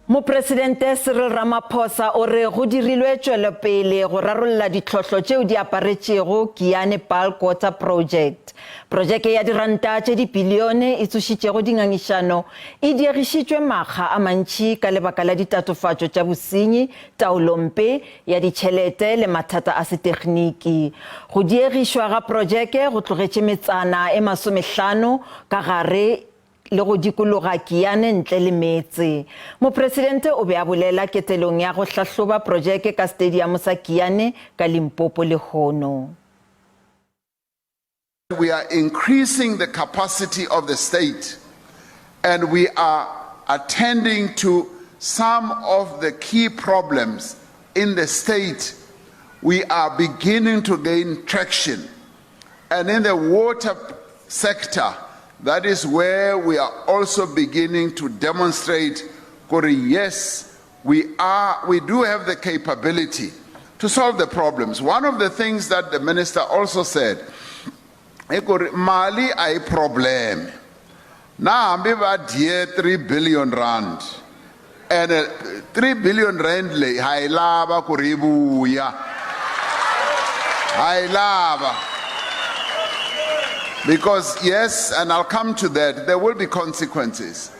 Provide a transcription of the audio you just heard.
MoPresidente Cyril Ramaphosa o re go dirilwe tšwelopele go rarolla ditlhohlo tšeo di aparetšego Giyani Bulk Water Project. Projeke ya diranta tše dibilione e tsotšitšego dingangišano e diegišitšwe makga a mantši ka lebaka la ditatofatšo tša bosenyi, taolompe ya ditšhelete le mathata a setegniki. Go diegišwa ga Projeke go tlogetše metsana e masomehlano ka gare le go dikologa Giyani ntle le meetse. MoPresidente o be a bolela ketelong ya go hlahloba Projeke ka stadium sa Giyani ka Limpopo le Hono. We are increasing the capacity of the state, and we are attending to some of the key problems in the state. We are beginning to gain traction, and in the water sector, that is where we are also beginning to demonstrate, yes, we do have the capability to solve the problems. One of the things that the minister also said, Mali ay problem. Na ambi ba die 3 billion rand. And 3 billion rand le hailaba kuribuya. Hailaba. Because yes, and I'll come to that, there will be consequences.